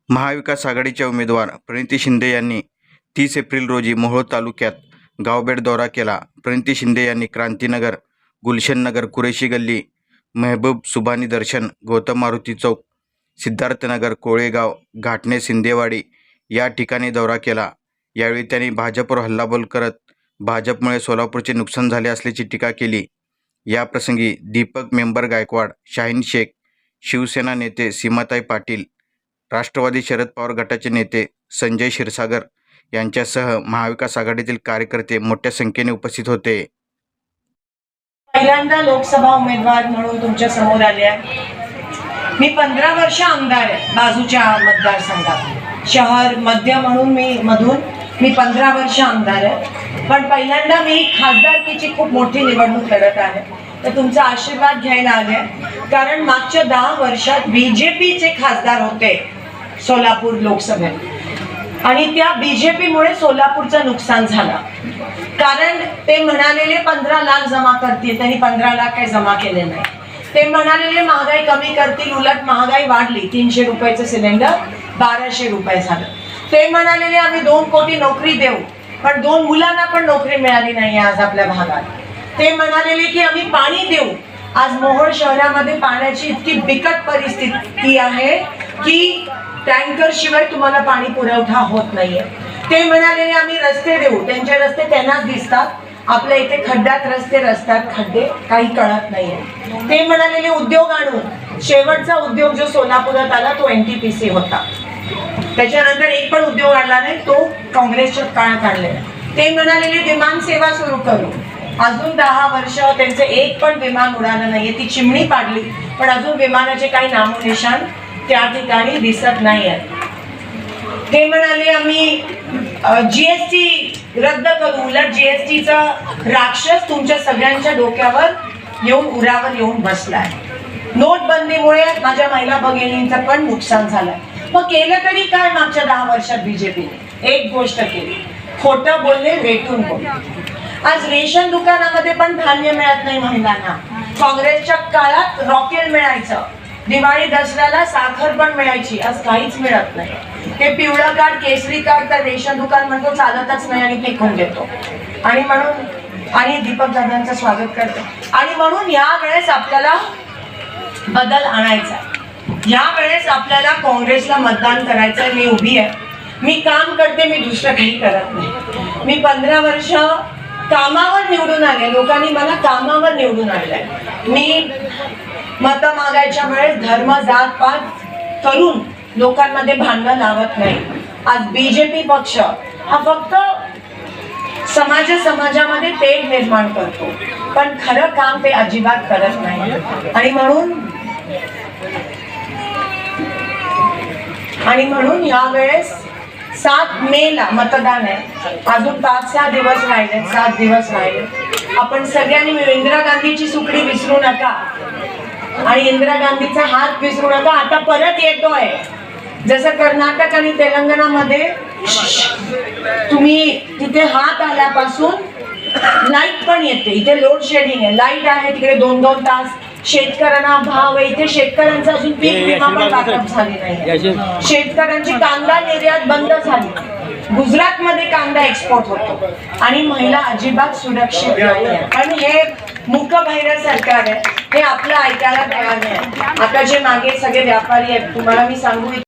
महाविकास आघाडीच्या उमेदवार प्रणिती शिंदे यांनी 30 एप्रिल रोजी मोहोळ तालुक्यात गावभेट दौरा केला। प्रणिती शिंदे यांनी क्रांतीनगर, गुलशननगर, कुरेशी गल्ली, महबूब सुभानी दर्शन, गौतम मारुती चौक, सिद्धार्थनगर, कोळेगाव, घाटणे, सिंदेवाडी या ठिकाणी दौरा केला। यावेळी त्यांनी भाजपवर हल्लाबोल करत भाजपमुळे सोलापूरचे नुकसान झाले असल्याची टीका केली। याप्रसंगी दीपक मेंबर गायकवाड, शाहीन शेख, शिवसेना नेते सीमाताई पाटील, राष्ट्रवादी शरद पवार गटाचे नेते संजय क्षीरसागर यांच्यासह महाविकास आघाडीतील कार्यकर्ते मोठ्या संख्येने उपस्थित होते। पहिल्यांदा लोकसभा उमेदवार म्हणून तुमच्या समोर आले आहे। मी 15 वर्ष आमदार आहे बाजूच्या मतदारसंघात, शहर मध्य म्हणून मी 15 वर्ष आमदार आहे। पण पहिल्यांदा मी खासदारकीची खूप मोठी निवडणूक लढत आहे, तर तुमचा आशीर्वाद घ्यायला आले। कारण मागच्या 10 वर्षात बीजेपीचे खासदार होते सोलापूर लोकसभेत आणि त्या बीजेपीमुळे सोलापूरचं नुकसान झालं। कारण ते म्हणालेले 15 लाख जमा करतील, त्यांनी 15 लाख काही जमा केले नाही। ते म्हणालेले महागाई कमी करतील, उलट महागाई वाढली। 300 रुपयाचं सिलेंडर 1200 रुपये झालं। ते म्हणालेले आम्ही 2 कोटी नोकरी देऊ, पण 2 मुलांना पण नोकरी मिळाली नाही आज आपल्या भागात। ते म्हणालेले की आम्ही पाणी देऊ, आज मोहोळ शहरामध्ये पाण्याची इतकी बिकट परिस्थिती आहे की टँकर शिवाय तुम्हाला पाणी पुरवठा होत नाहीये। ते म्हणालेले आम्ही रस्ते देऊ, त्यांचे रस्ते त्यांनाच दिसतात, आपल्या इथे खड्ड्यात रस्ते रस्त्यात खड्डे, काही कळत नाहीये। ते म्हणालेले उद्योग आणू, शेवटचा उद्योग जो सोलापुरात आला तो NTPC होता, त्याच्यानंतर एक पण उद्योग आणला नाही, तो काँग्रेसच्या काळात आणलेला। ते म्हणालेले विमान सेवा सुरू करू, अजून 10 वर्ष त्यांचे एक पण विमान उडालं नाहीये, ती चिमणी पाडली, पण अजून विमानाचे काही नामोनिशान त्या ठिकाणी दिसत नाही आहे। ते म्हणाले आम्ही GST रद्द करू, उलट GSTचा राक्षस तुमच्या सगळ्यांच्या डोक्यावर येऊन उरावर येऊन बसलाय। नोटबंदीमुळे माझ्या महिला भगिनींचं पण नुकसान झालंय। मग केलं तरी काय मागच्या 10 वर्षात बीजेपीने? एक गोष्ट केली, खोटं बोलले, रेटून बोलले। आज रेशन दुकानामध्ये पण धान्य मिळत नाही महिलांना। काँग्रेसच्या काळात रॉकेल मिळायचं, दिवाळी दसऱ्याला साखर पण मिळायची, आज काहीच मिळत नाही। ते पिवळं कार्ड, केसरी कार्ड तर रेशन दुकान म्हणतो चालतच नाही आणि फेकून देतो। आणि म्हणून आणि दीपक दादांचं स्वागत करते। आणि म्हणून या वेळेस आपल्याला बदल आणायचा, या वेळेस आपल्याला काँग्रेसला मतदान करायचंय। मी उभी आहे, मी काम करते, मी दुसरं काही करत नाही। मी 15 वर्ष कामावर निवडून आले, लोकांनी मला कामावर निवडून आणलंय। मी मत मागायच्या वेळेस धर्म, जात पात करून लोकांमध्ये भांडण लावत नाही। आज बीजेपी पक्ष हा फक्त समाजामध्ये तेढ निर्माण करतो, पण खरं काम ते अजिबात करत नाही। आणि म्हणून या वेळेस 7 मेला मतदान आहे, अजून 5-6 दिवस राहिले, 7 दिवस राहिले। आपण सगळ्यांनी इंदिरा गांधीची सुकडी विसरू नका आणि इंदिरा गांधीचा हात विसरू नका। आता परत येतोय, जसं कर्नाटक आणि तेलंगणामध्ये तुम्ही तिथे हात आल्यापासून लाईट पण येते, इथे लोड शेडिंग आहे, लाईट आहे तिकडे 2-2 तास। शेतकऱ्यांना भाव आहे, इथे शेतकऱ्यांचा अजून पीक विमा पण वाटप झाली नाही। शेतकऱ्यांची कांदा निर्यात बंद झाली, गुजरातमध्ये कांदा एक्सपोर्ट होतो आणि महिला अजिबात सुरक्षित नाही। आणि हे मूकबहिर सरकार आहे, हे आपलं ऐकायला तयार नाही। आता जे मागे सगळे व्यापारी आहेत, तुम्हाला मी सांगू